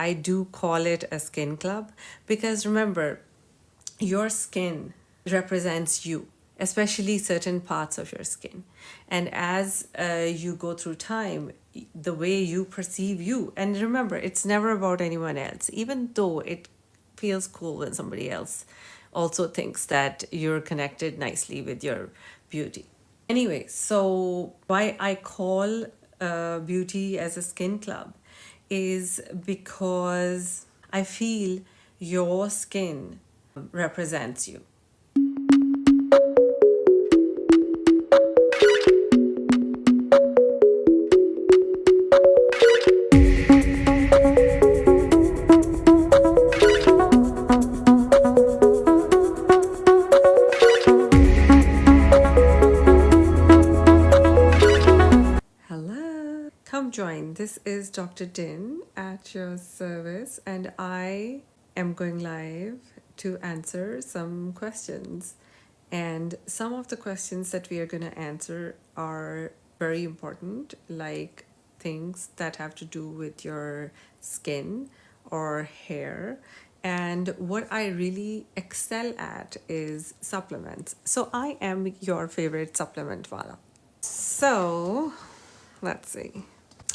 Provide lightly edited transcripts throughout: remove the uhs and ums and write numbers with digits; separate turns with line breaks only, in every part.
I do call it a skin club because remember, your skin represents you, especially certain parts of your skin. And as you go through time, the way you perceive you, and remember, it's never about anyone else, even though it feels cool when somebody else also thinks that you're connected nicely with your beauty. Anyway, so why I call beauty as a skin club is because I feel your skin represents you. Hello, come join. This is Dr. Din at your service, and I am going live to answer some questions. And some of the questions that we are going to answer are very important, like things that have to do with your skin or hair. And what I really excel at is supplements. So I am your favorite supplement wala. So let's see.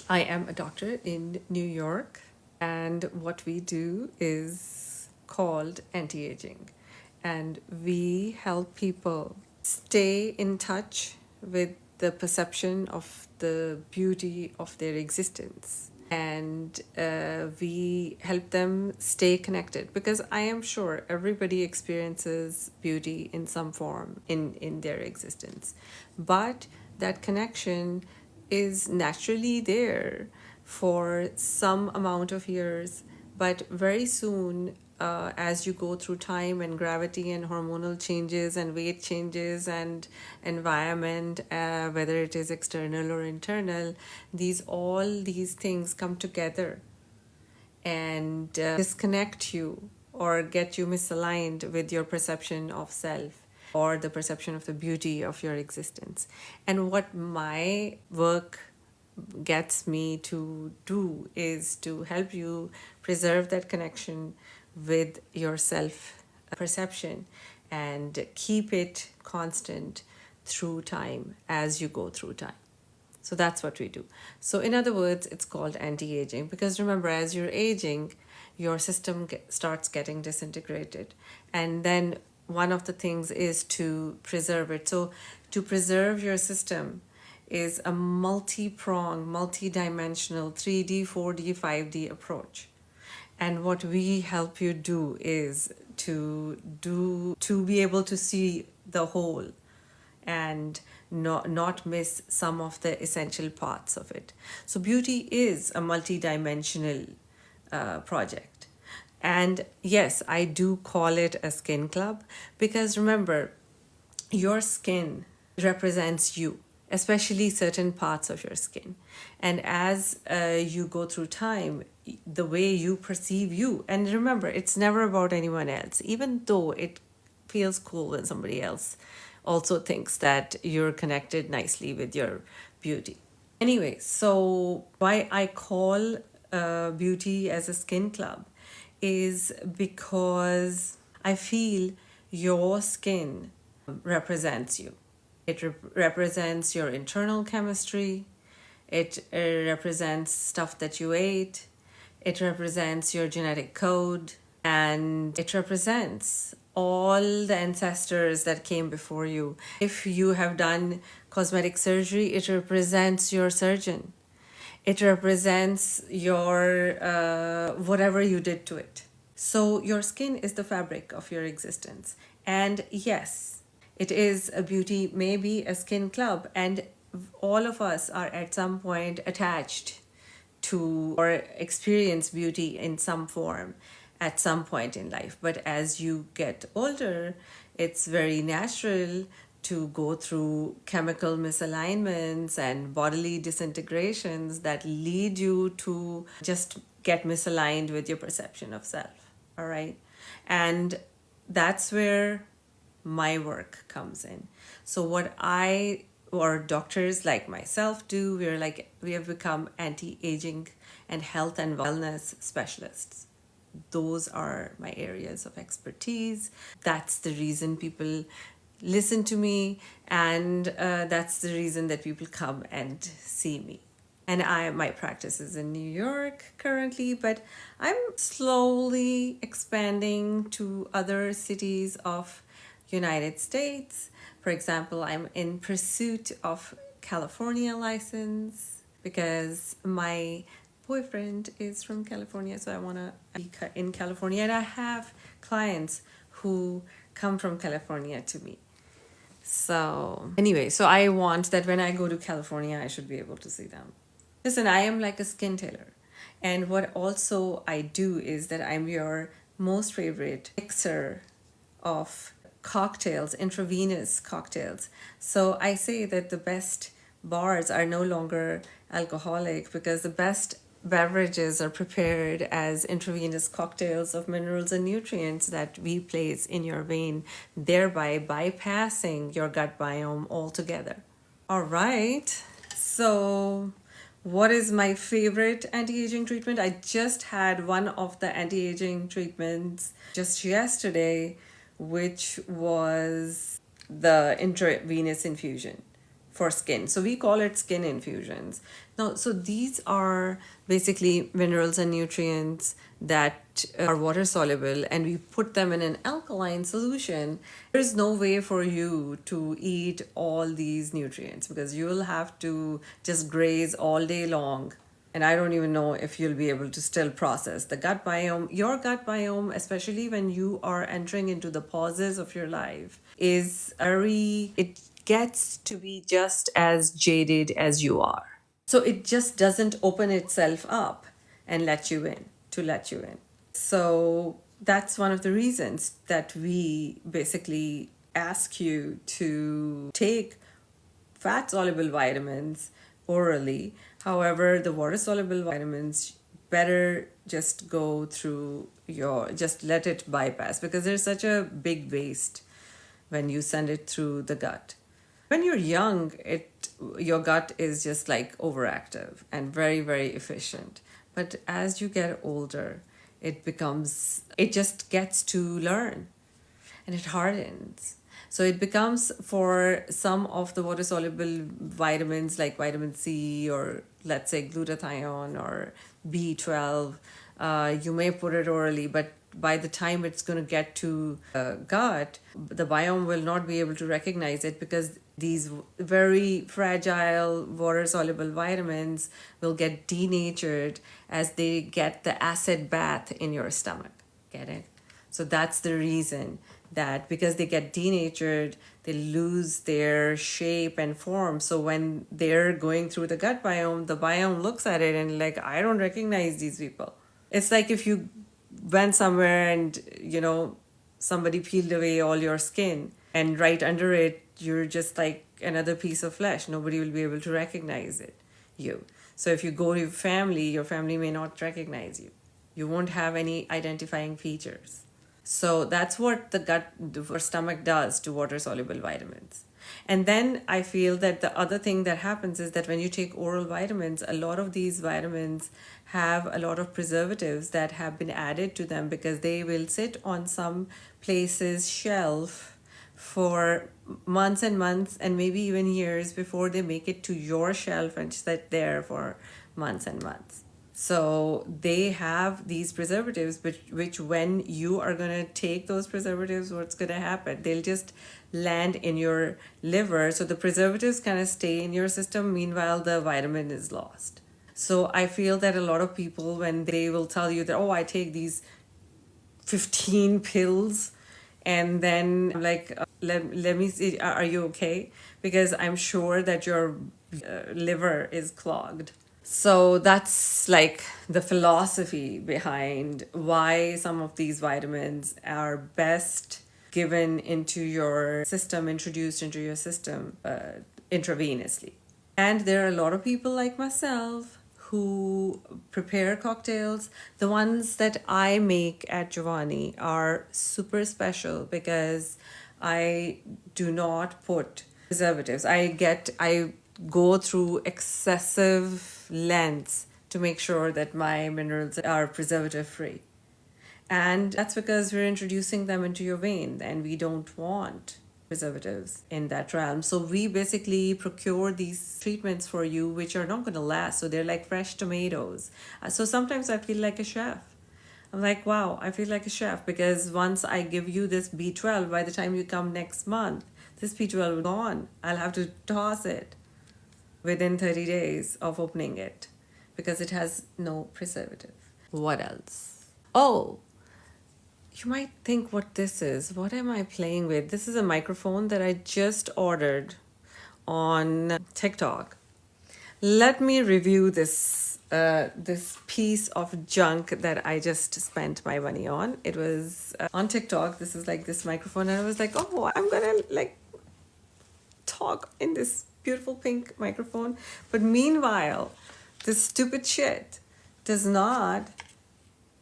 I am a doctor in New York, and what we do is called anti-aging. And we help people stay in touch with the perception of the beauty of their existence. And we help them stay connected because I am sure everybody experiences beauty in some form in their existence. But that connection is naturally there for some amount of years, but very soon, as you go through time and gravity and hormonal changes and weight changes and environment, whether it is external or internal, all these things come together and disconnect you or get you misaligned with your perception of self or the perception of the beauty of your existence. And what my work gets me to do is to help you preserve that connection with your self perception and keep it constant through time as you go through time. So that's what we do. So in other words, it's called anti-aging because remember, as you're aging, your system starts getting disintegrated. And then one of the things is to preserve it. So to preserve your system is a multi-pronged, multi-dimensional 3D, 4D, 5D approach. And what we help you do is to be able to see the whole and not miss some of the essential parts of it. So beauty is a multi-dimensional project. And yes, I do call it a skin club because remember, your skin represents you, especially certain parts of your skin. And as you go through time, the way you perceive you, and remember, it's never about anyone else, even though it feels cool when somebody else also thinks that you're connected nicely with your beauty. Anyway, so why I call beauty as a skin club is because I feel your skin represents you. It represents your internal chemistry. It represents stuff that you ate. It represents your genetic code. And it represents all the ancestors that came before you. If you have done cosmetic surgery, it represents your surgeon. It represents your whatever you did to it. So your skin is the fabric of your existence. And yes, it is a beauty, maybe a skin club. And all of us are at some point attached to or experience beauty in some form at some point in life. But as you get older, it's very natural to go through chemical misalignments and bodily disintegrations that lead you to just get misaligned with your perception of self. All right. And that's where my work comes in. So what I or doctors like myself do, we have become anti-aging and health and wellness specialists. Those are my areas of expertise. That's the reason people listen to me, and that's the reason that people come and see me. And my practice is in New York currently, but I'm slowly expanding to other cities of United States. For example, I'm in pursuit of California license because my boyfriend is from California, so I want to be in California, and I have clients who come from California to me. So anyway, so I want that when I go to California, I should be able to see them. Listen, I am like a skin tailor. And what also I do is that I'm your most favorite mixer of cocktails, intravenous cocktails. So I say that the best bars are no longer alcoholic because the best beverages are prepared as intravenous cocktails of minerals and nutrients that we place in your vein, thereby bypassing your gut biome altogether. All right. So, what is my favorite anti-aging treatment? I just had one of the anti-aging treatments just yesterday, which was the intravenous infusion for skin. So we call it skin infusions. Now, so these are basically minerals and nutrients that are water soluble, and we put them in an alkaline solution. There's no way for you to eat all these nutrients because you'll have to just graze all day long. And I don't even know if you'll be able to still process the gut biome. Your gut biome, especially when you are entering into the pauses of your life, is it gets to be just as jaded as you are. So it just doesn't open itself up and let you in. So that's one of the reasons that we basically ask you to take fat soluble vitamins orally. However, the water soluble vitamins, better just go through just let it bypass because there's such a big waste when you send it through the gut. When you're young, your gut is just like overactive and very, very efficient. But as you get older, it just gets to learn and it hardens. So it becomes, for some of the water soluble vitamins like vitamin C or let's say glutathione or B12, you may put it orally, but by the time it's going to get to gut, the biome will not be able to recognize it because these very fragile water soluble vitamins will get denatured as they get the acid bath in your stomach. Get it? So that's the reason that because they get denatured, they lose their shape and form. So when they're going through the gut biome, the biome looks at it and like, I don't recognize these people. It's like if you went somewhere and, somebody peeled away all your skin and right under it, you're just like another piece of flesh. Nobody will be able to recognize you. So if you go to your family may not recognize you. You won't have any identifying features. So that's what the stomach does to water soluble vitamins. And then I feel that the other thing that happens is that when you take oral vitamins, a lot of these vitamins have a lot of preservatives that have been added to them because they will sit on some place's shelf for months and months and maybe even years before they make it to your shelf and sit there for months and months. So they have these preservatives, which when you are going to take those preservatives, what's going to happen? They'll just land in your liver. So the preservatives kind of stay in your system. Meanwhile, the vitamin is lost. So I feel that a lot of people, when they will tell you that, I take these 15 pills, and then like, let me see, are you okay? Because I'm sure that your liver is clogged. So that's like the philosophy behind why some of these vitamins are best given into your system, introduced into your system intravenously. And there are a lot of people like myself who prepare cocktails. The ones that I make at Giovanni are super special because I do not put preservatives. I go through excessive lengths to make sure that my minerals are preservative free. And that's because we're introducing them into your vein, and we don't want preservatives in that realm. So we basically procure these treatments for you, which are not going to last. So they're like fresh tomatoes. So sometimes I feel like a chef. I'm like, wow, I feel like a chef, because once I give you this B12, by the time you come next month, this B12 is gone. I'll have to toss it within 30 days of opening it because it has no preservative. What else? Oh, you might think what this is. What am I playing with? This is a microphone that I just ordered on TikTok. Let me review this piece of junk that I just spent my money on. It was on TikTok. This is like this microphone, and I was like, oh, I'm gonna like talk in this beautiful pink microphone. But meanwhile, this stupid shit does not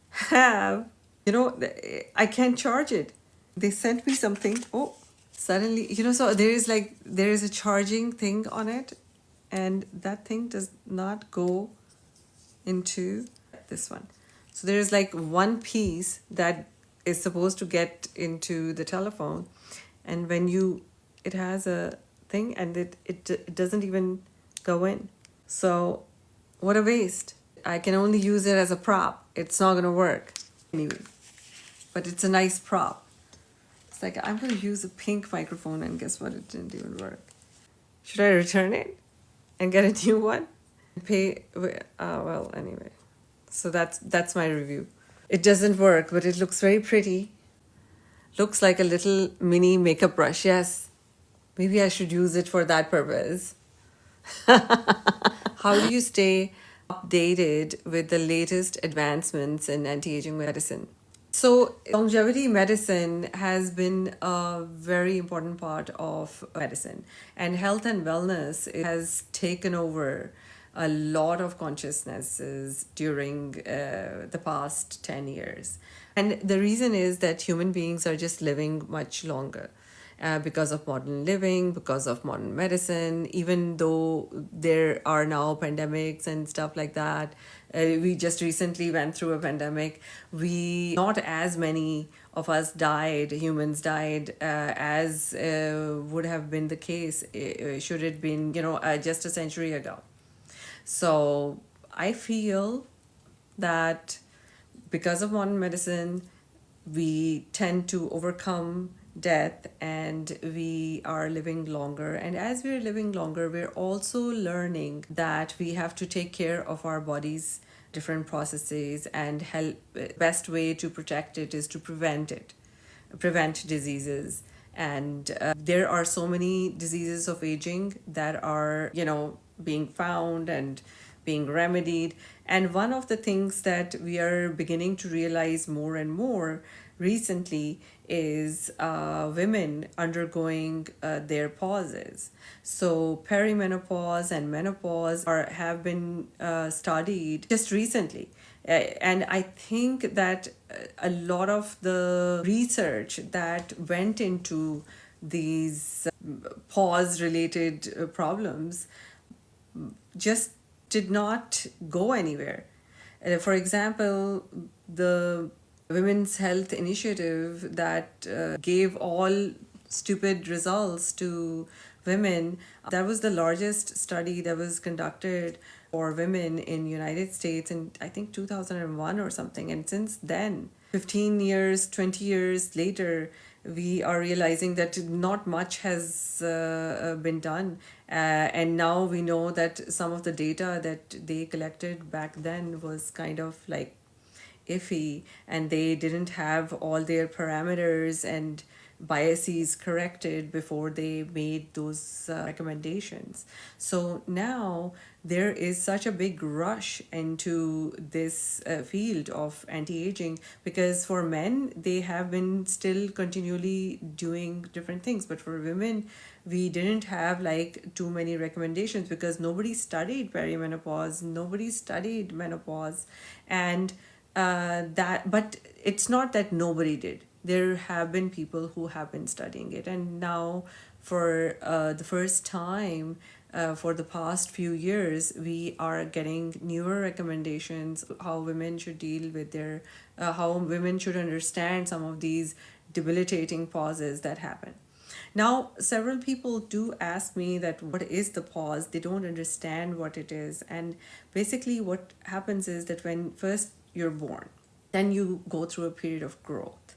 have, I can't charge it. They sent me something. Oh, suddenly, so there is a charging thing on it, and that thing does not go into this one. So there is like one piece that is supposed to get into the telephone, and when it has a thing, and it doesn't even go in. So what a waste. I can only use it as a prop. It's not going to work anyway, but it's a nice prop. It's like, I'm going to use a pink microphone, and guess what? It didn't even work. Should I return it and get a new one? Pay, well, anyway. So that's my review. It doesn't work, but it looks very pretty. Looks like a little mini makeup brush. Yes, maybe I should use it for that purpose. How do you stay updated with the latest advancements in anti-aging medicine? So longevity medicine has been a very important part of medicine, and health and wellness has taken over a lot of consciousnesses during the past 10 years. And the reason is that human beings are just living much longer. Because of modern living, because of modern medicine, even though there are now pandemics and stuff like that. We just recently went through a pandemic. Not as many of us humans died, as would have been the case should it been, just a century ago. So I feel that because of modern medicine, we tend to overcome death, and we are living longer. And as we're living longer, we're also learning that we have to take care of our body's different processes, and best way to protect it is to prevent diseases. And there are so many diseases of aging that are being found and being remedied. And one of the things that we are beginning to realize more and more recently is women undergoing their pauses. So perimenopause and menopause have been studied just recently. And I think that a lot of the research that went into these pause related problems just did not go anywhere. For example, the Women's Health Initiative that gave all stupid results to women, that was the largest study that was conducted for women in United States in, I think, 2001 or something. And since then, 15 years, 20 years later, we are realizing that not much has been done. And now we know that some of the data that they collected back then was kind of like iffy, and they didn't have all their parameters and biases corrected before they made those recommendations. So now there is such a big rush into this field of anti-aging, because for men, they have been still continually doing different things, but for women, we didn't have like too many recommendations because nobody studied perimenopause, nobody studied menopause. And but it's not that nobody did. There have been people who have been studying it, and now for the first time, for the past few years, we are getting newer recommendations how women should deal with their, how women should understand some of these debilitating pauses that happen. Now, several people do ask me that what is the pause? They don't understand what it is. And basically, what happens is that when first you're born, then you go through a period of growth.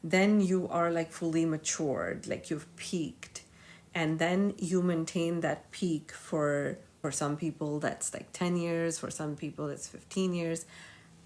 Then you are like fully matured, like you've peaked. And then you maintain that peak for some people that's like 10 years, for some people it's 15 years.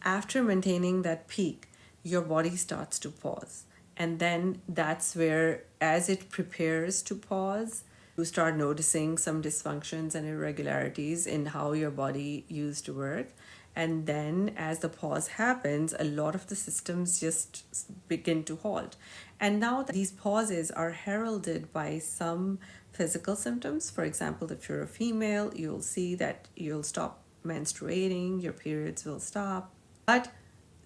After maintaining that peak, your body starts to pause. And then that's where, as it prepares to pause, you start noticing some dysfunctions and irregularities in how your body used to work. And then, as the pause happens, a lot of the systems just begin to halt. And now these pauses are heralded by some physical symptoms. For example, if you're a female, you'll see that you'll stop menstruating, your periods will stop. But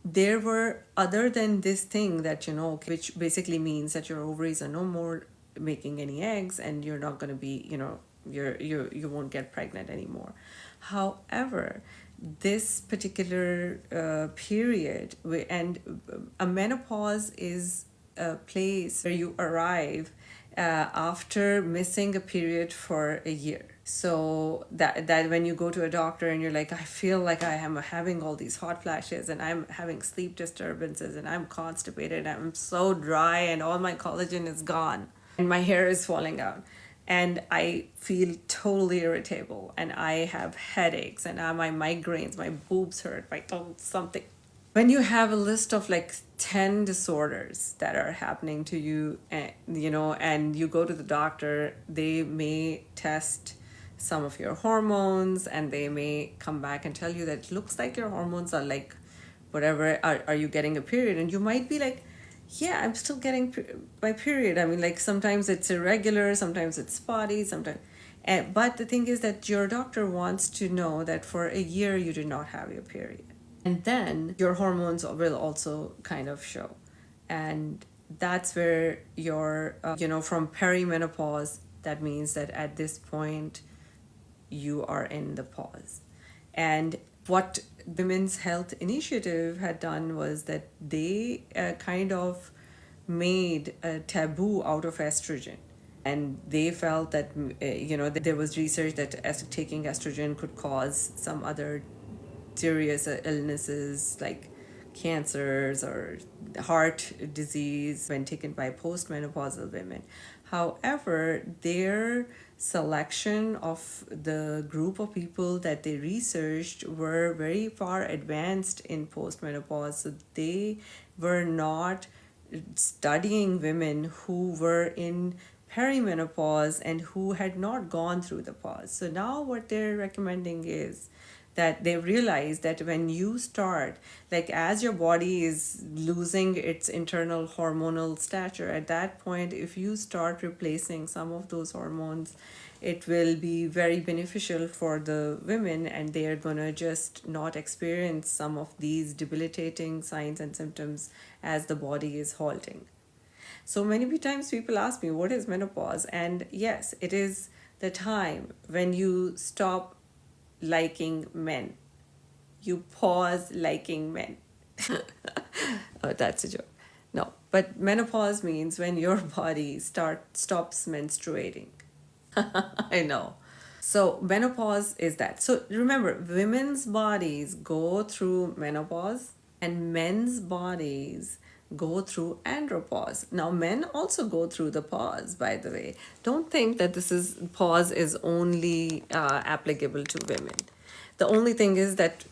there were, other than this thing that, which basically means that your ovaries are no more making any eggs and you're not going to be, you won't get pregnant anymore. However, this particular period, and a menopause is a place where you arrive after missing a period for a year. So that when you go to a doctor and you're like, I feel like I am having all these hot flashes and I'm having sleep disturbances and I'm constipated, I'm so dry and all my collagen is gone and my hair is falling out and I feel totally irritable and I have headaches and my migraines, my boobs hurt, my something. When you have a list of like 10 disorders that are happening to you, and you go to the doctor, they may test some of your hormones and they may come back and tell you that it looks like your hormones are like whatever, are you getting a period? And you might be like, yeah, I'm still getting my period. I mean, like sometimes it's irregular, sometimes it's spotty, sometimes. But the thing is that your doctor wants to know that for a year you did not have your period. And then your hormones will also kind of show. And that's where your, from perimenopause, that means that at this point you are in the pause. And what Women's Health Initiative had done was that they kind of made a taboo out of estrogen. And they felt that, that there was research that taking estrogen could cause some other serious illnesses like cancers or heart disease when taken by postmenopausal women. However, their selection of the group of people that they researched were very far advanced in postmenopause. So they were not studying women who were in perimenopause and who had not gone through the pause. So now what they're recommending is that they realize that when you start, like as your body is losing its internal hormonal stature, at that point, if you start replacing some of those hormones, it will be very beneficial for the women and they are going to just not experience some of these debilitating signs and symptoms as the body is halting. So many times people ask me, what is menopause? And yes, it is the time when you stop liking men. You pause liking men. Oh, that's a joke. No, but menopause means when your body stops menstruating. I know. So menopause is that. So remember, women's bodies go through menopause and men's bodies go through andropause. Now men also go through the pause, by the way. Don't think that pause is only applicable to women. The only thing is that,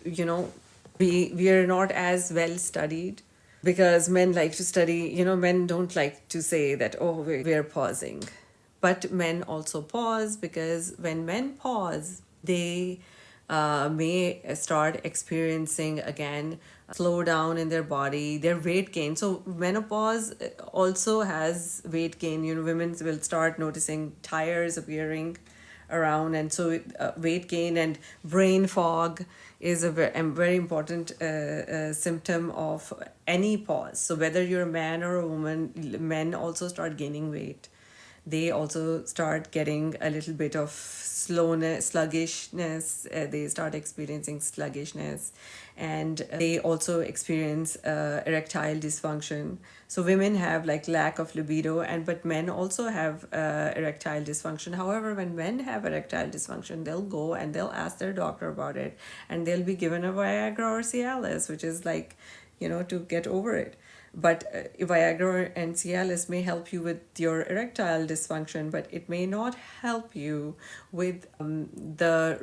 we are not as well studied because men like to study, men don't like to say that, oh, we're pausing. But men also pause because when men pause, they may start experiencing again a slowdown in their body, their weight gain. So menopause also has weight gain. Women will start noticing tires appearing around, and so weight gain and brain fog is a very important symptom of any pause. So whether you're a man or a woman, men also start gaining weight. they also start getting a little bit of slowness, sluggishness. They start experiencing sluggishness, and they also experience erectile dysfunction. So women have like lack of libido, and but men also have erectile dysfunction. However, when men have erectile dysfunction, they'll go and they'll ask their doctor about it, and they'll be given a Viagra or Cialis, which is like, to get over it. But Viagra and Cialis may help you with your erectile dysfunction, but it may not help you with the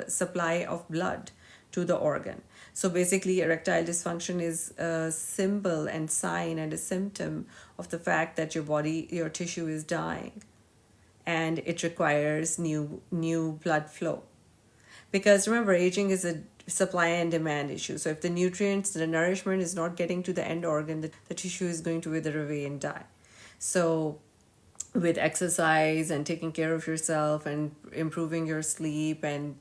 supply of blood to the organ. So basically, erectile dysfunction is a symbol and sign and a symptom of the fact that your body, your tissue is dying, and it requires new blood flow. Because remember, aging is a supply and demand issue. So if the nutrients, the nourishment is not getting to the end organ, the tissue is going to wither away and die. So with exercise and taking care of yourself and improving your sleep and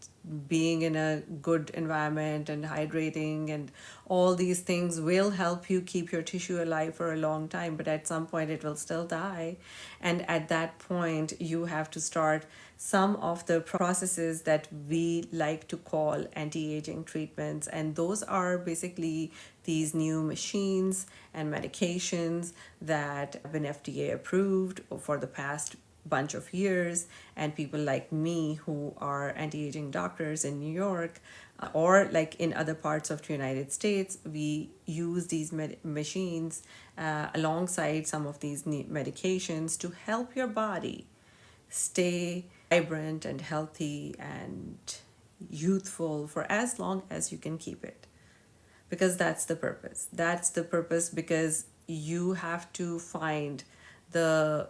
being in a good environment and hydrating and all these things will help you keep your tissue alive for a long time, but at some point it will still die. And at that point you have to start some of the processes that we like to call anti-aging treatments, and those are basically these new machines and medications that have been FDA approved for the past bunch of years. And people like me who are anti-aging doctors in New York or like in other parts of the United States, we use these machines alongside some of these medications to help your body stay vibrant and healthy and youthful for as long as you can keep it. Because that's the purpose. That's the purpose, because you have to find the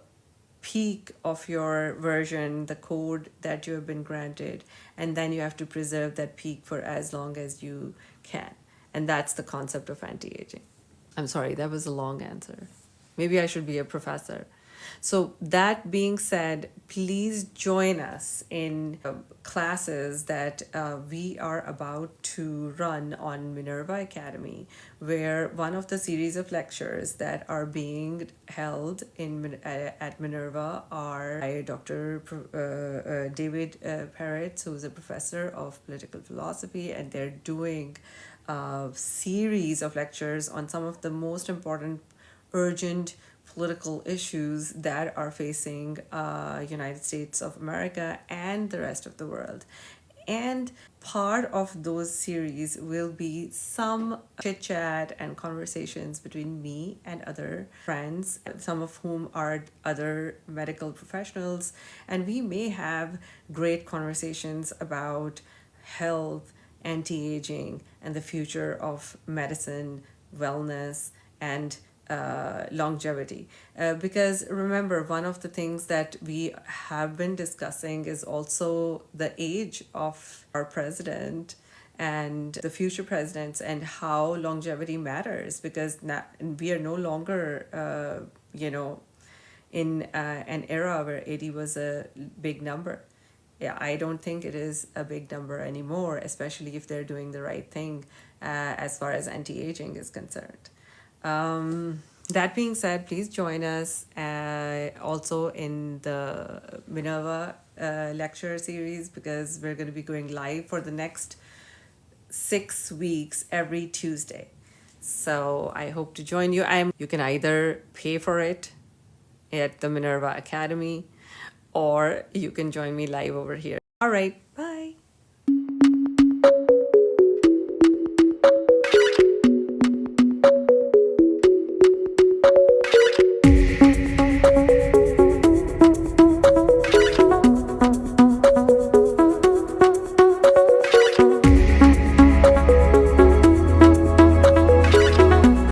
peak of your version, the code that you have been granted, and then you have to preserve that peak for as long as you can. And that's the concept of anti-aging. I'm sorry, that was a long answer. Maybe I should be a professor. So that being said, please join us in classes that we are about to run on Minerva Academy, where one of the series of lectures that are being held at Minerva are by Dr. David Peretz, who is a professor of political philosophy, and they're doing a series of lectures on some of the most important urgent political issues that are facing United States of America and the rest of the world. And part of those series will be some chit chat and conversations between me and other friends, some of whom are other medical professionals. And we may have great conversations about health, anti-aging, and the future of medicine, wellness, and longevity. Because remember, one of the things that we have been discussing is also the age of our president and the future presidents, and how longevity matters, because we are no longer, in an era where 80 was a big number. Yeah, I don't think it is a big number anymore, especially if they're doing the right thing as far as anti-aging is concerned. That being said, please join us also in the Minerva lecture series, because we're going to be going live for the next 6 weeks every Tuesday. So I hope to join you. You can either pay for it at the Minerva Academy, or you can join me live over here. All right, bye.